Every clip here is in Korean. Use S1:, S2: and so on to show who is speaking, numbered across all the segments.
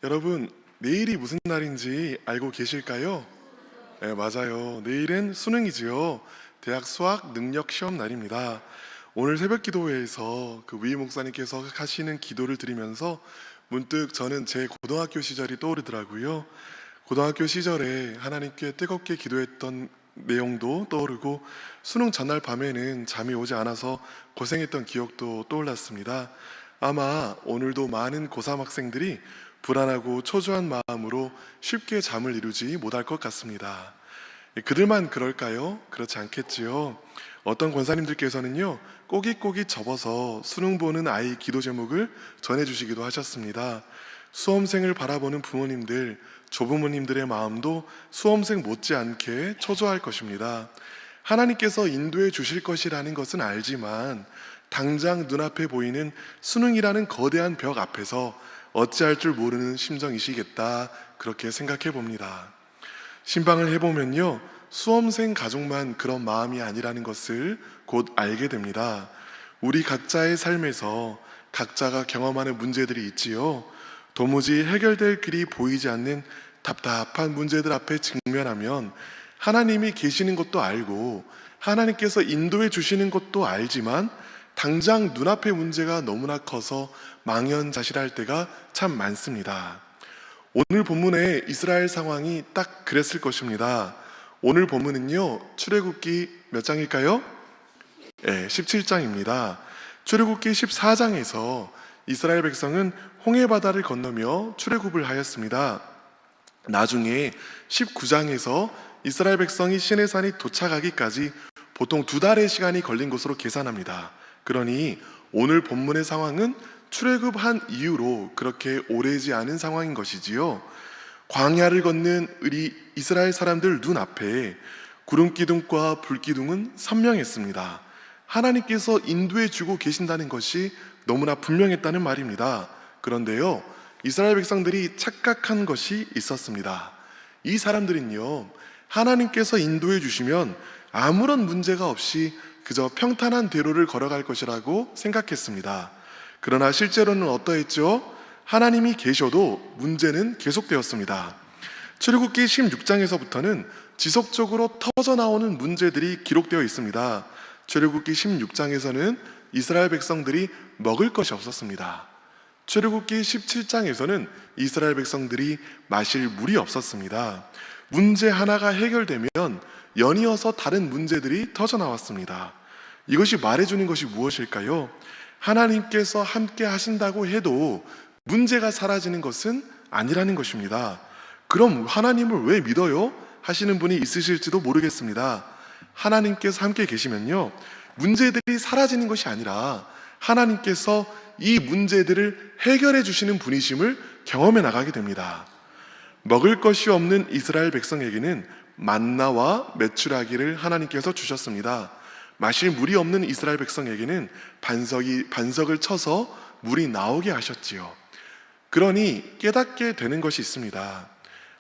S1: 여러분, 내일이 무슨 날인지 알고 계실까요? 네, 맞아요. 내일은 수능이지요. 대학 수학 능력 시험 날입니다. 오늘 새벽 기도회에서 그 위임 목사님께서 하시는 기도를 드리면서 문득 저는 제 고등학교 시절이 떠오르더라고요. 고등학교 시절에 하나님께 뜨겁게 기도했던 내용도 떠오르고 수능 전날 밤에는 잠이 오지 않아서 고생했던 기억도 떠올랐습니다. 아마 오늘도 많은 고3 학생들이 불안하고 초조한 마음으로 쉽게 잠을 이루지 못할 것 같습니다. 그들만 그럴까요? 그렇지 않겠지요. 어떤 권사님들께서는요, 꼬깃꼬깃 접어서 수능 보는 아이 기도 제목을 전해주시기도 하셨습니다. 수험생을 바라보는 부모님들, 조부모님들의 마음도 수험생 못지않게 초조할 것입니다. 하나님께서 인도해 주실 것이라는 것은 알지만 당장 눈앞에 보이는 수능이라는 거대한 벽 앞에서 어찌할 줄 모르는 심정이시겠다, 그렇게 생각해 봅니다. 신방을 해보면요, 수험생 가족만 그런 마음이 아니라는 것을 곧 알게 됩니다. 우리 각자의 삶에서 각자가 경험하는 문제들이 있지요. 도무지 해결될 길이 보이지 않는 답답한 문제들 앞에 직면하면 하나님이 계시는 것도 알고 하나님께서 인도해 주시는 것도 알지만 당장 눈앞의 문제가 너무나 커서 망연자실할 때가 참 많습니다. 오늘 본문의 이스라엘 상황이 딱 그랬을 것입니다. 오늘 본문은요, 출애굽기 몇 장일까요? 네, 17장입니다. 출애굽기 14장에서 이스라엘 백성은 홍해바다를 건너며 출애굽을 하였습니다. 나중에 19장에서 이스라엘 백성이 시내산이 도착하기까지 보통 2달의 시간이 걸린 것으로 계산합니다. 그러니 오늘 본문의 상황은 출애굽한 이후로 그렇게 오래지 않은 상황인 것이지요. 광야를 걷는 우리 이스라엘 사람들 눈앞에 구름기둥과 불기둥은 선명했습니다. 하나님께서 인도해 주고 계신다는 것이 너무나 분명했다는 말입니다. 그런데요, 이스라엘 백성들이 착각한 것이 있었습니다. 이 사람들은요, 하나님께서 인도해 주시면 아무런 문제가 없이 그저 평탄한 대로를 걸어갈 것이라고 생각했습니다. 그러나 실제로는 어떠했죠? 하나님이 계셔도 문제는 계속되었습니다. 출애굽기 16장에서부터는 지속적으로 터져나오는 문제들이 기록되어 있습니다. 출애굽기 16장에서는 이스라엘 백성들이 먹을 것이 없었습니다. 출애굽기 17장에서는 이스라엘 백성들이 마실 물이 없었습니다. 문제 하나가 해결되면 연이어서 다른 문제들이 터져나왔습니다. 이것이 말해주는 것이 무엇일까요? 하나님께서 함께 하신다고 해도 문제가 사라지는 것은 아니라는 것입니다. 그럼 하나님을 왜 믿어요? 하시는 분이 있으실지도 모르겠습니다. 하나님께서 함께 계시면요, 문제들이 사라지는 것이 아니라 하나님께서 이 문제들을 해결해 주시는 분이심을 경험해 나가게 됩니다. 먹을 것이 없는 이스라엘 백성에게는 만나와 메추라기를 하나님께서 주셨습니다. 마실 물이 없는 이스라엘 백성에게는 반석을 쳐서 물이 나오게 하셨지요. 그러니 깨닫게 되는 것이 있습니다.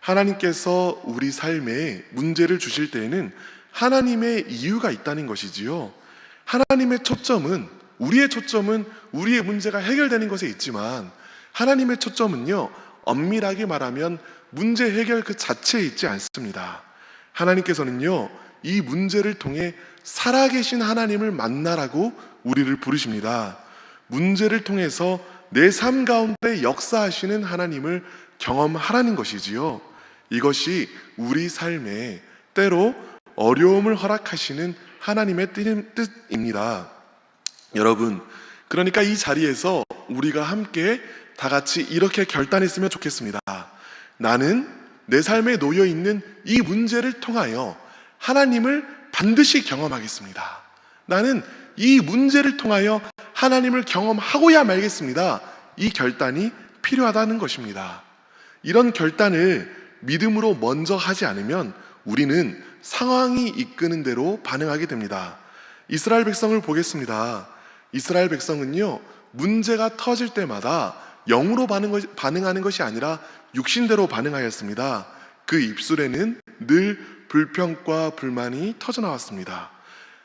S1: 하나님께서 우리 삶에 문제를 주실 때에는 하나님의 이유가 있다는 것이지요. 하나님의 초점은, 우리의 초점은 우리의 문제가 해결되는 것에 있지만 하나님의 초점은요, 엄밀하게 말하면 문제 해결 그 자체에 있지 않습니다. 하나님께서는요, 이 문제를 통해 살아계신 하나님을 만나라고 우리를 부르십니다. 문제를 통해서 내 삶 가운데 역사하시는 하나님을 경험하라는 것이지요. 이것이 우리 삶에 때로 어려움을 허락하시는 하나님의 뜻입니다. 여러분, 그러니까 이 자리에서 우리가 함께 다 같이 이렇게 결단했으면 좋겠습니다. 나는 내 삶에 놓여 있는 이 문제를 통하여 하나님을 반드시 경험하겠습니다. 나는 이 문제를 통하여 하나님을 경험하고야 말겠습니다. 이 결단이 필요하다는 것입니다. 이런 결단을 믿음으로 먼저 하지 않으면 우리는 상황이 이끄는 대로 반응하게 됩니다. 이스라엘 백성을 보겠습니다. 이스라엘 백성은요, 문제가 터질 때마다 영으로 반응하는 것이 아니라 육신대로 반응하였습니다. 그 입술에는 늘 불평과 불만이 터져나왔습니다.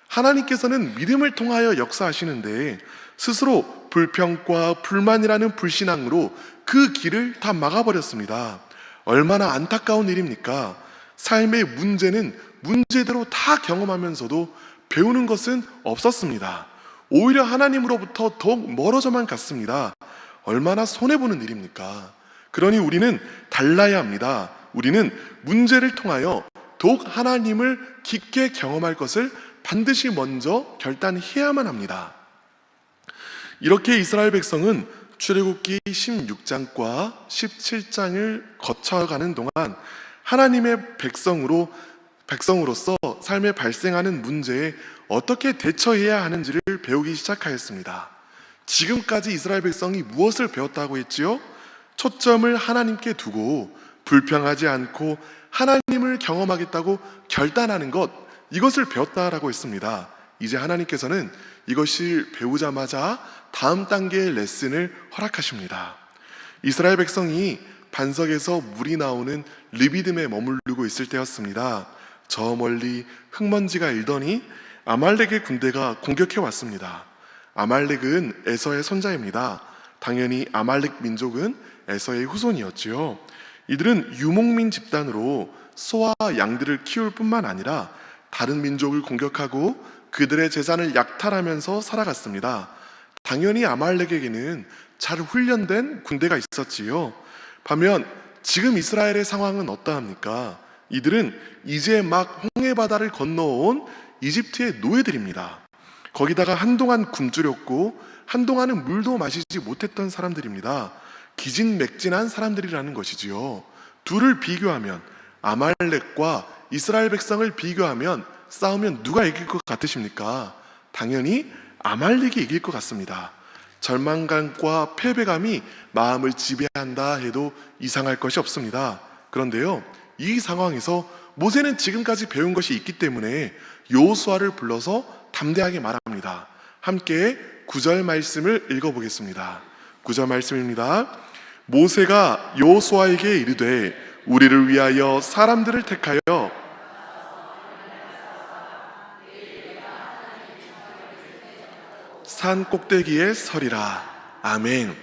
S1: 하나님께서는 믿음을 통하여 역사하시는데 스스로 불평과 불만이라는 불신앙으로 그 길을 다 막아버렸습니다. 얼마나 안타까운 일입니까? 삶의 문제는 문제대로 다 경험하면서도 배우는 것은 없었습니다. 오히려 하나님으로부터 더욱 멀어져만 갔습니다. 얼마나 손해보는 일입니까? 그러니 우리는 달라야 합니다. 우리는 문제를 통하여 더욱 하나님을 깊게 경험할 것을 반드시 먼저 결단해야만 합니다. 이렇게 이스라엘 백성은 출애굽기 16장과 17장을 거쳐가는 동안 하나님의 백성으로서 삶에 발생하는 문제에 어떻게 대처해야 하는지를 배우기 시작하였습니다. 지금까지 이스라엘 백성이 무엇을 배웠다고 했지요? 초점을 하나님께 두고 불평하지 않고 하나님을 경험하겠다고 결단하는 것, 이것을 배웠다라고 했습니다. 이제 하나님께서는 이것을 배우자마자 다음 단계의 레슨을 허락하십니다. 이스라엘 백성이 반석에서 물이 나오는 르비딤에 머무르고 있을 때였습니다. 저 멀리 흙먼지가 일더니 아말렉의 군대가 공격해 왔습니다. 아말렉은 에서의 손자입니다. 당연히 아말렉 민족은 에서의 후손이었지요. 이들은 유목민 집단으로 소와 양들을 키울 뿐만 아니라 다른 민족을 공격하고 그들의 재산을 약탈하면서 살아갔습니다. 당연히 아말렉에게는 잘 훈련된 군대가 있었지요. 반면 지금 이스라엘의 상황은 어떠합니까? 이들은 이제 막 홍해바다를 건너온 이집트의 노예들입니다. 거기다가 한동안 굶주렸고 한동안은 물도 마시지 못했던 사람들입니다. 기진맥진한 사람들이라는 것이지요. 둘을 비교하면, 아말렉과 이스라엘 백성을 비교하면 싸우면 누가 이길 것 같으십니까? 당연히 아말렉이 이길 것 같습니다. 절망감과 패배감이 마음을 지배한다 해도 이상할 것이 없습니다. 그런데요, 이 상황에서 모세는 지금까지 배운 것이 있기 때문에 여호수아를 불러서 담대하게 말합니다. 함께 9절 말씀을 읽어보겠습니다. 9절 말씀입니다. 모세가 여호수아에게 이르되 우리를 위하여 사람들을 택하여 산 꼭대기에 서리라. 아멘.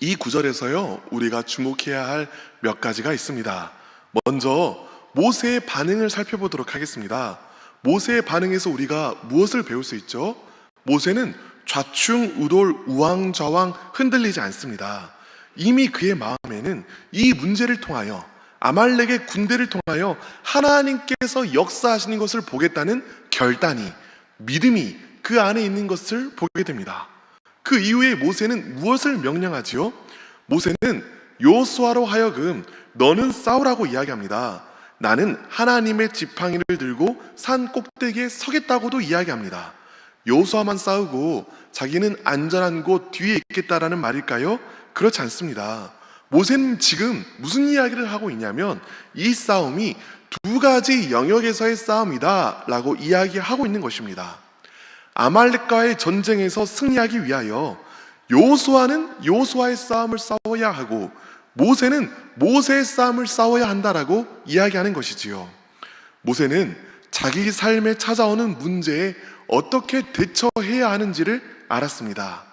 S1: 이 구절에서요, 우리가 주목해야 할 몇 가지가 있습니다. 먼저 모세의 반응을 살펴보도록 하겠습니다. 모세의 반응에서 우리가 무엇을 배울 수 있죠? 모세는 좌충우돌 우왕좌왕 흔들리지 않습니다. 이미 그의 마음에는 이 문제를 통하여, 아말렉의 군대를 통하여 하나님께서 역사하시는 것을 보겠다는 결단이, 믿음이 그 안에 있는 것을 보게 됩니다. 그 이후에 모세는 무엇을 명령하지요? 모세는 여호수아로 하여금 너는 싸우라고 이야기합니다. 나는 하나님의 지팡이를 들고 산 꼭대기에 서겠다고도 이야기합니다. 여호수아만 싸우고 자기는 안전한 곳 뒤에 있겠다라는 말일까요? 그렇지 않습니다. 모세는 지금 무슨 이야기를 하고 있냐면 이 싸움이 두 가지 영역에서의 싸움이다 라고 이야기하고 있는 것입니다. 아말렉과의 전쟁에서 승리하기 위하여 여호수아는 여호수아의 싸움을 싸워야 하고 모세는 모세의 싸움을 싸워야 한다라고 이야기하는 것이지요. 모세는 자기 삶에 찾아오는 문제에 어떻게 대처해야 하는지를 알았습니다.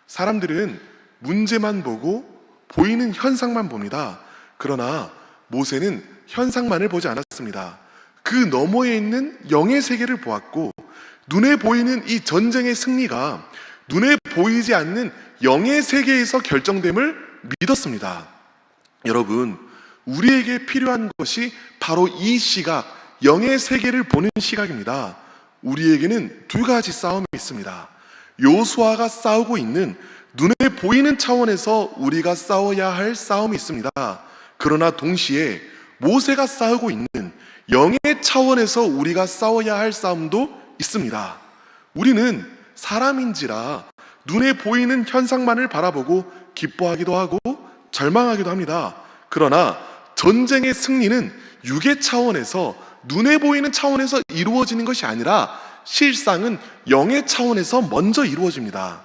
S1: 사람들은 문제만 보고 보이는 현상만 봅니다. 그러나 모세는 현상만을 보지 않았습니다. 그 너머에 있는 영의 세계를 보았고 눈에 보이는 이 전쟁의 승리가 눈에 보이지 않는 영의 세계에서 결정됨을 믿었습니다. 여러분, 우리에게 필요한 것이 바로 이 시각, 영의 세계를 보는 시각입니다. 우리에게는 두 가지 싸움이 있습니다. 여호수아가 싸우고 있는 눈에 보이는 차원에서 우리가 싸워야 할 싸움이 있습니다. 그러나 동시에 모세가 싸우고 있는 영의 차원에서 우리가 싸워야 할 싸움도 있습니다. 우리는 사람인지라 눈에 보이는 현상만을 바라보고 기뻐하기도 하고 절망하기도 합니다. 그러나 전쟁의 승리는 육의 차원에서, 눈에 보이는 차원에서 이루어지는 것이 아니라 실상은 영의 차원에서 먼저 이루어집니다.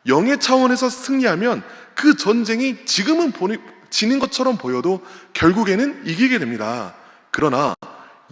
S1: 영의 차원에서 승리하면 그 전쟁이 지금은 지는 것처럼 보여도 결국에는 이기게 됩니다. 그러나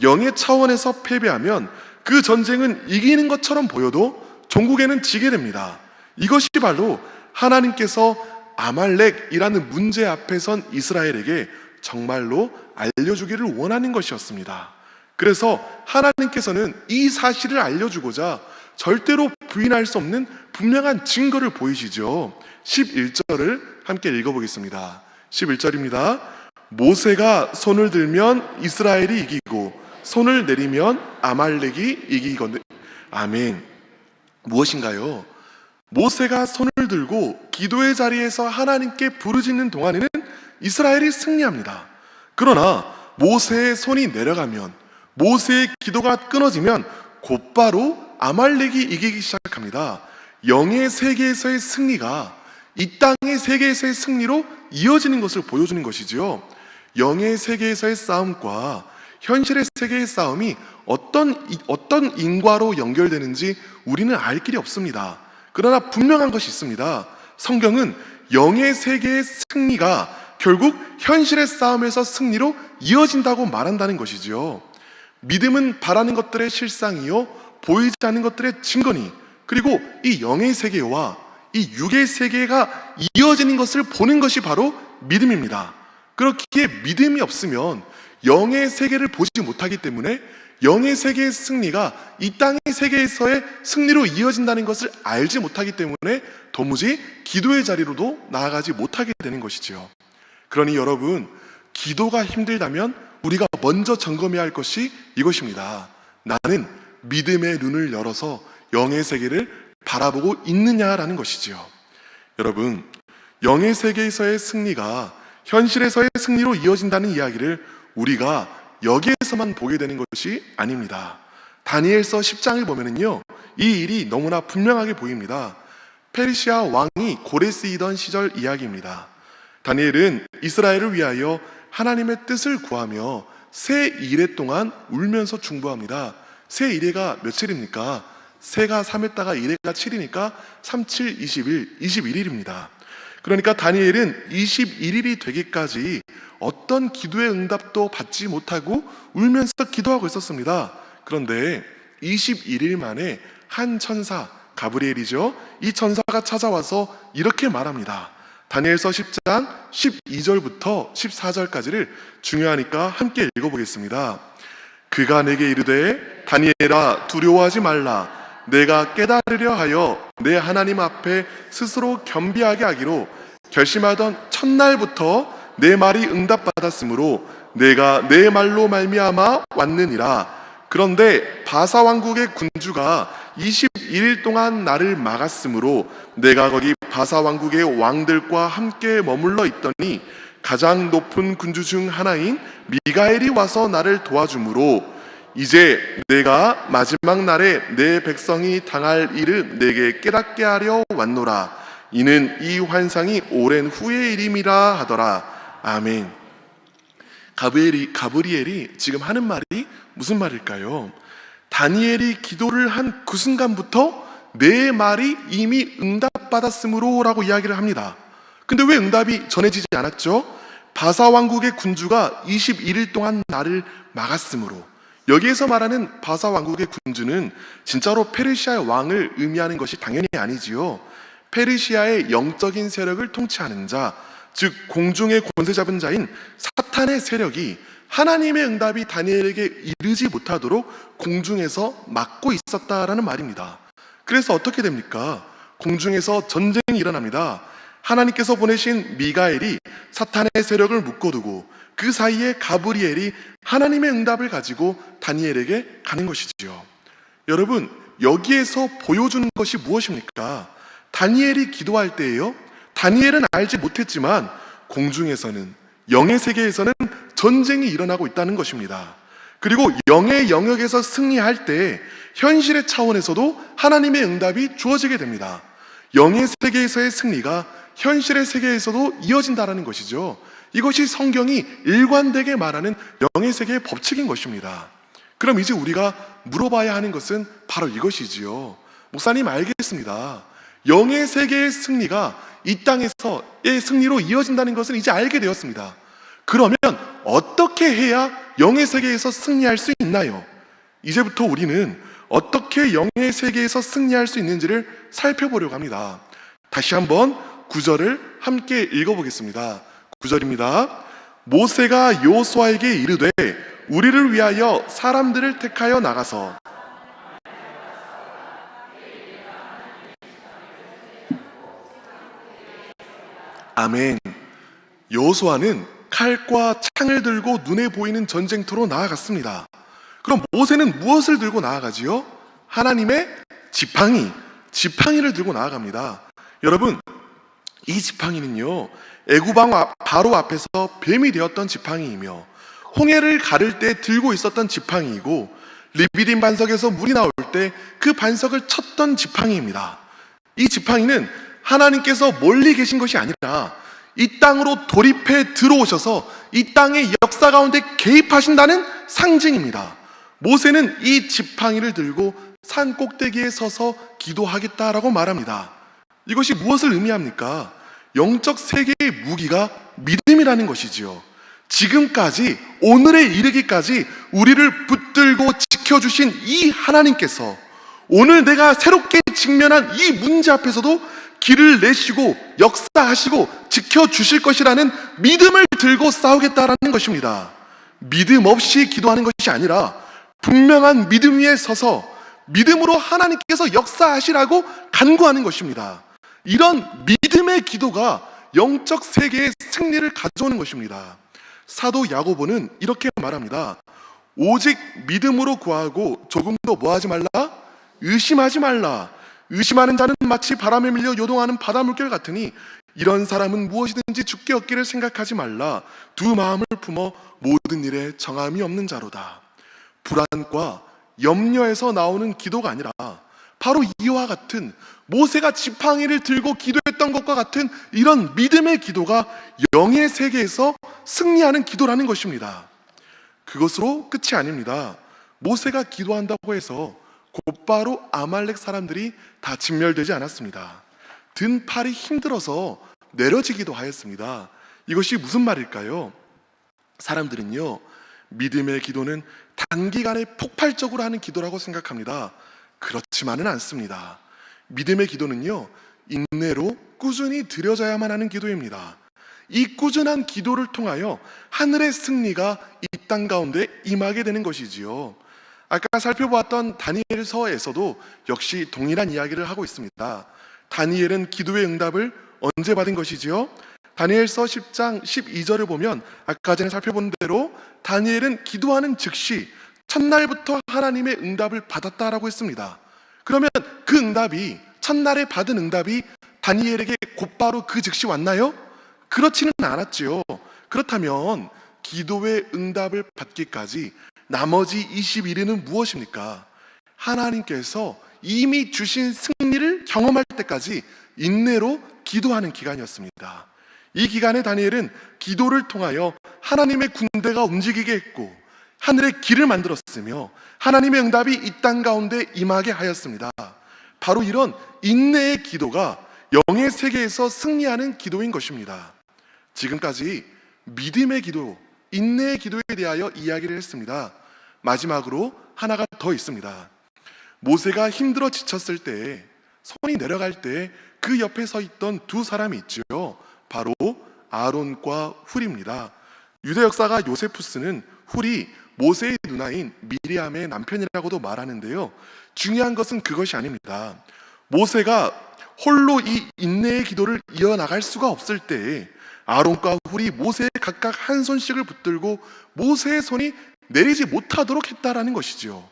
S1: 영의 차원에서 패배하면 그 전쟁은 이기는 것처럼 보여도 종국에는 지게 됩니다. 이것이 바로 하나님께서 아말렉이라는 문제 앞에 선 이스라엘에게 정말로 알려주기를 원하는 것이었습니다. 그래서 하나님께서는 이 사실을 알려주고자 절대로 부인할 수 없는 분명한 증거를 보이시죠. 11절을 함께 읽어보겠습니다. 11절입니다. 모세가 손을 들면 이스라엘이 이기고 손을 내리면 아말렉이 이기거든. 아멘. 무엇인가요? 모세가 손을 들고 기도의 자리에서 하나님께 부르짖는 동안에는 이스라엘이 승리합니다. 그러나 모세의 손이 내려가면, 모세의 기도가 끊어지면 곧바로 아말렉이 이기기 시작합니다. 영의 세계에서의 승리가 이 땅의 세계에서의 승리로 이어지는 것을 보여주는 것이지요. 영의 세계에서의 싸움과 현실의 세계의 싸움이 어떤 인과로 연결되는지 우리는 알 길이 없습니다. 그러나 분명한 것이 있습니다. 성경은 영의 세계의 승리가 결국 현실의 싸움에서 승리로 이어진다고 말한다는 것이지요. 믿음은 바라는 것들의 실상이요 보이지 않는 것들의 증거니, 그리고 이 영의 세계와 이 육의 세계가 이어지는 것을 보는 것이 바로 믿음입니다. 그렇기에 믿음이 없으면 영의 세계를 보지 못하기 때문에 영의 세계의 승리가 이 땅의 세계에서의 승리로 이어진다는 것을 알지 못하기 때문에 도무지 기도의 자리로도 나아가지 못하게 되는 것이지요. 그러니 여러분, 기도가 힘들다면 우리가 먼저 점검해야 할 것이 이것입니다. 나는 믿음의 눈을 열어서 영의 세계를 바라보고 있느냐라는 것이지요. 여러분, 영의 세계에서의 승리가 현실에서의 승리로 이어진다는 이야기를 우리가 여기에서만 보게 되는 것이 아닙니다. 다니엘서 10장을 보면은요, 이 일이 너무나 분명하게 보입니다. 페르시아 왕이 고레 쓰이던 시절 이야기입니다. 다니엘은 이스라엘을 위하여 하나님의 뜻을 구하며 새 이레 동안 울면서 중보합니다. 새 이레가 며칠입니까? 새가 3했다가 이레가 7이니까 3, 7, 21, 21일입니다. 그러니까 다니엘은 21일이 되기까지 어떤 기도의 응답도 받지 못하고 울면서 기도하고 있었습니다. 그런데 21일 만에 한 천사, 가브리엘이죠. 이 천사가 찾아와서 이렇게 말합니다. 다니엘서 10장 12절부터 14절까지를 중요하니까 함께 읽어보겠습니다. 그가 내게 이르되 다니엘아 두려워하지 말라. 내가 깨달으려 하여 내 하나님 앞에 스스로 겸비하게 하기로 결심하던 첫날부터 내 말이 응답받았으므로 내가 내 말로 말미암아 왔느니라. 그런데 바사 왕국의 군주가 21일 동안 나를 막았으므로 내가 거기 바사 왕국의 왕들과 함께 머물러 있더니 가장 높은 군주 중 하나인 미가엘이 와서 나를 도와주므로 이제 내가 마지막 날에 내 백성이 당할 일을 내게 깨닫게 하려 왔노라. 이는 이 환상이 오랜 후의 일임이라 하더라. 아멘. 가브리엘이 지금 하는 말이 무슨 말일까요? 다니엘이 기도를 한 그 순간부터 내 말이 이미 응답받았으므로 라고 이야기를 합니다. 근데 왜 응답이 전해지지 않았죠? 바사 왕국의 군주가 21일 동안 나를 막았으므로. 여기에서 말하는 바사 왕국의 군주는 진짜로 페르시아의 왕을 의미하는 것이 당연히 아니지요. 페르시아의 영적인 세력을 통치하는 자, 즉 공중의 권세 잡은 자인 사탄의 세력이 하나님의 응답이 다니엘에게 이르지 못하도록 공중에서 막고 있었다라는 말입니다. 그래서 어떻게 됩니까? 공중에서 전쟁이 일어납니다. 하나님께서 보내신 미가엘이 사탄의 세력을 묶어두고 그 사이에 가브리엘이 하나님의 응답을 가지고 다니엘에게 가는 것이지요. 여러분, 여기에서 보여주는 것이 무엇입니까? 다니엘이 기도할 때에요, 다니엘은 알지 못했지만 공중에서는, 영의 세계에서는 전쟁이 일어나고 있다는 것입니다. 그리고 영의 영역에서 승리할 때 현실의 차원에서도 하나님의 응답이 주어지게 됩니다. 영의 세계에서의 승리가 현실의 세계에서도 이어진다는 것이죠. 이것이 성경이 일관되게 말하는 영의 세계의 법칙인 것입니다. 그럼 이제 우리가 물어봐야 하는 것은 바로 이것이지요. 목사님, 알겠습니다. 영의 세계의 승리가 이 땅에서의 승리로 이어진다는 것은 이제 알게 되었습니다. 그러면 어떻게 해야 영의 세계에서 승리할 수 있나요? 이제부터 우리는 어떻게 영의 세계에서 승리할 수 있는지를 살펴보려고 합니다. 다시 한번 9절을 함께 읽어보겠습니다. 9절입니다. 모세가 여호수아에게 이르되 우리를 위하여 사람들을 택하여 나가서 아멘. 여호수아는 칼과 창을 들고 눈에 보이는 전쟁터로 나아갔습니다. 그럼 모세는 무엇을 들고 나아가지요? 하나님의 지팡이를 들고 나아갑니다. 여러분, 이 지팡이는요, 애굽왕 바로 앞에서 뱀이 되었던 지팡이이며 홍해를 가를 때 들고 있었던 지팡이이고 리비딤 반석에서 물이 나올 때 그 반석을 쳤던 지팡이입니다. 이 지팡이는 하나님께서 멀리 계신 것이 아니라 이 땅으로 돌입해 들어오셔서 이 땅의 역사 가운데 개입하신다는 상징입니다. 모세는 이 지팡이를 들고 산 꼭대기에 서서 기도하겠다라고 말합니다. 이것이 무엇을 의미합니까? 영적 세계의 무기가 믿음이라는 것이지요. 지금까지 오늘에 이르기까지 우리를 붙들고 지켜주신 이 하나님께서 오늘 내가 새롭게 직면한 이 문제 앞에서도 길을 내시고 역사하시고 지켜주실 것이라는 믿음을 들고 싸우겠다라는 것입니다. 믿음 없이 기도하는 것이 아니라 분명한 믿음 위에 서서 믿음으로 하나님께서 역사하시라고 간구하는 것입니다. 이런 믿음의 기도가 영적 세계의 승리를 가져오는 것입니다. 사도 야고보는 이렇게 말합니다. 오직 믿음으로 구하고 조금도 뭐하지 말라? 의심하지 말라. 의심하는 자는 마치 바람에 밀려 요동하는 바다 물결 같으니 이런 사람은 무엇이든지 죽게 얻기를 생각하지 말라. 두 마음을 품어 모든 일에 정함이 없는 자로다. 불안과 염려에서 나오는 기도가 아니라 바로 이와 같은 모세가 지팡이를 들고 기도했던 것과 같은 이런 믿음의 기도가 영의 세계에서 승리하는 기도라는 것입니다. 그것으로 끝이 아닙니다. 모세가 기도한다고 해서 곧바로 아말렉 사람들이 다 진멸되지 않았습니다. 든 팔이 힘들어서 내려지기도 하였습니다. 이것이 무슨 말일까요? 사람들은요, 믿음의 기도는 단기간에 폭발적으로 하는 기도라고 생각합니다. 그렇지만은 않습니다. 믿음의 기도는요, 인내로 꾸준히 드려져야만 하는 기도입니다. 이 꾸준한 기도를 통하여 하늘의 승리가 이 땅 가운데 임하게 되는 것이지요. 아까 살펴보았던 다니엘서에서도 역시 동일한 이야기를 하고 있습니다. 다니엘은 기도의 응답을 언제 받은 것이지요? 다니엘서 10장 12절을 보면 아까 전에 살펴본 대로 다니엘은 기도하는 즉시 첫날부터 하나님의 응답을 받았다라고 했습니다. 그러면 그 응답이, 첫날에 받은 응답이 다니엘에게 곧바로 그 즉시 왔나요? 그렇지는 않았지요. 그렇다면 기도의 응답을 받기까지 나머지 20일은 무엇입니까? 하나님께서 이미 주신 승리를 경험할 때까지 인내로 기도하는 기간이었습니다. 이 기간에 다니엘은 기도를 통하여 하나님의 군대가 움직이게 했고 하늘의 길을 만들었으며 하나님의 응답이 이 땅 가운데 임하게 하였습니다. 바로 이런 인내의 기도가 영의 세계에서 승리하는 기도인 것입니다. 지금까지 믿음의 기도, 인내의 기도에 대하여 이야기를 했습니다. 마지막으로 하나가 더 있습니다. 모세가 힘들어 지쳤을 때, 손이 내려갈 때 그 옆에 서 있던 두 사람이 있죠. 바로 아론과 훌입니다. 유대 역사가 요세푸스는 훌이 모세의 누나인 미리암의 남편이라고도 말하는데요, 중요한 것은 그것이 아닙니다. 모세가 홀로 이 인내의 기도를 이어나갈 수가 없을 때 아론과 훌이 모세의 각각 한 손씩을 붙들고 모세의 손이 내리지 못하도록 했다라는 것이지요.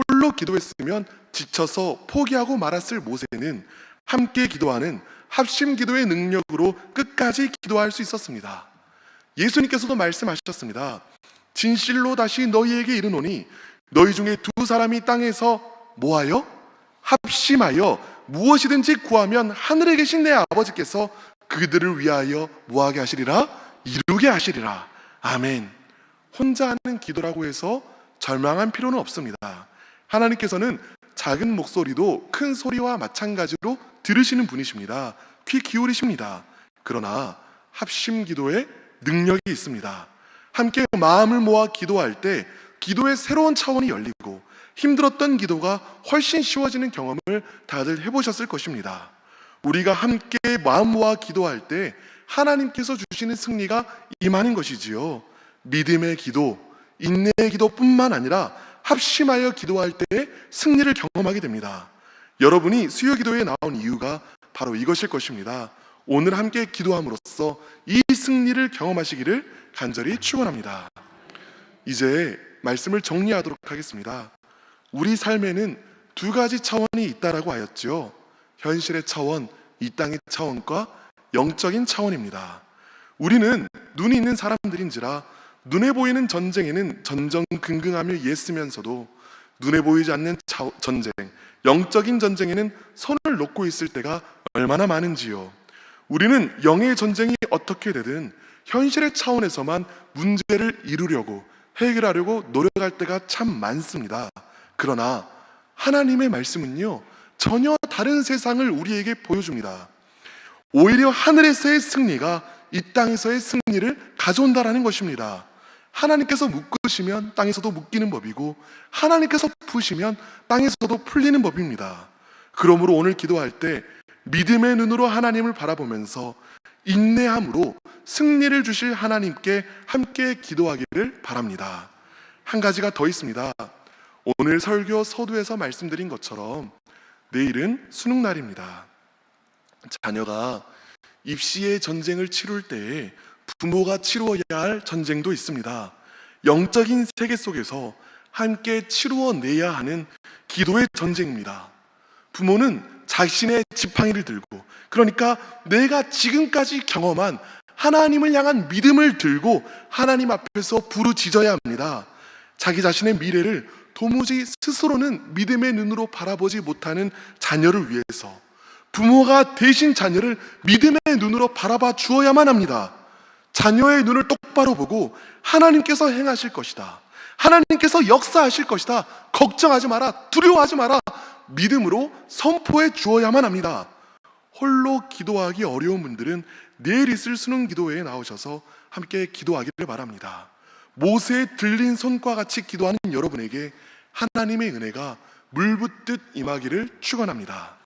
S1: 홀로 기도했으면 지쳐서 포기하고 말았을 모세는 함께 기도하는 합심 기도의 능력으로 끝까지 기도할 수 있었습니다. 예수님께서도 말씀하셨습니다. 진실로 다시 너희에게 이르노니 너희 중에 두 사람이 땅에서 뭐하여? 합심하여 무엇이든지 구하면 하늘에 계신 내 아버지께서 그들을 위하여 뭐하게 하시리라? 이루게 하시리라. 아멘. 혼자 하는 기도라고 해서 절망한 필요는 없습니다. 하나님께서는 작은 목소리도 큰 소리와 마찬가지로 들으시는 분이십니다. 귀 기울이십니다. 그러나 합심 기도에 능력이 있습니다. 함께 마음을 모아 기도할 때 기도의 새로운 차원이 열리고 힘들었던 기도가 훨씬 쉬워지는 경험을 다들 해보셨을 것입니다. 우리가 함께 마음 모아 기도할 때 하나님께서 주시는 승리가 임하는 것이지요. 믿음의 기도, 인내의 기도뿐만 아니라 합심하여 기도할 때 승리를 경험하게 됩니다. 여러분이 수요 기도에 나온 이유가 바로 이것일 것입니다. 오늘 함께 기도함으로써 이 승리를 경험하시기를 간절히 축원합니다. 이제 말씀을 정리하도록 하겠습니다. 우리 삶에는 두 가지 차원이 있다라고 하였죠. 현실의 차원, 이 땅의 차원과 영적인 차원입니다. 우리는 눈이 있는 사람들인지라 눈에 보이는 전쟁에는 전전긍긍하며 예쓰면서도 눈에 보이지 않는 전쟁, 영적인 전쟁에는 손을 놓고 있을 때가 얼마나 많은지요. 우리는 영의 전쟁이 어떻게 되든 현실의 차원에서만 문제를 이루려고 해결하려고 노력할 때가 참 많습니다. 그러나 하나님의 말씀은요, 전혀 다른 세상을 우리에게 보여줍니다. 오히려 하늘에서의 승리가 이 땅에서의 승리를 가져온다라는 것입니다. 하나님께서 묶으시면 땅에서도 묶이는 법이고 하나님께서 푸시면 땅에서도 풀리는 법입니다. 그러므로 오늘 기도할 때 믿음의 눈으로 하나님을 바라보면서 인내함으로 승리를 주실 하나님께 함께 기도하기를 바랍니다. 한 가지가 더 있습니다. 오늘 설교 서두에서 말씀드린 것처럼 내일은 수능날입니다. 자녀가 입시의 전쟁을 치룰 때에 부모가 치루어야 할 전쟁도 있습니다. 영적인 세계 속에서 함께 치루어내야 하는 기도의 전쟁입니다. 부모는 자신의 지팡이를 들고, 그러니까 내가 지금까지 경험한 하나님을 향한 믿음을 들고 하나님 앞에서 부르짖어야 합니다. 자기 자신의 미래를 도무지 스스로는 믿음의 눈으로 바라보지 못하는 자녀를 위해서 부모가 대신 자녀를 믿음의 눈으로 바라봐 주어야만 합니다. 자녀의 눈을 똑바로 보고 하나님께서 행하실 것이다, 하나님께서 역사하실 것이다, 걱정하지 마라, 두려워하지 마라, 믿음으로 선포해 주어야만 합니다. 홀로 기도하기 어려운 분들은 내일 있을 수능 기도회에 나오셔서 함께 기도하기를 바랍니다. 모세의 들린 손과 같이 기도하는 여러분에게 하나님의 은혜가 물붓듯 임하기를 축원합니다.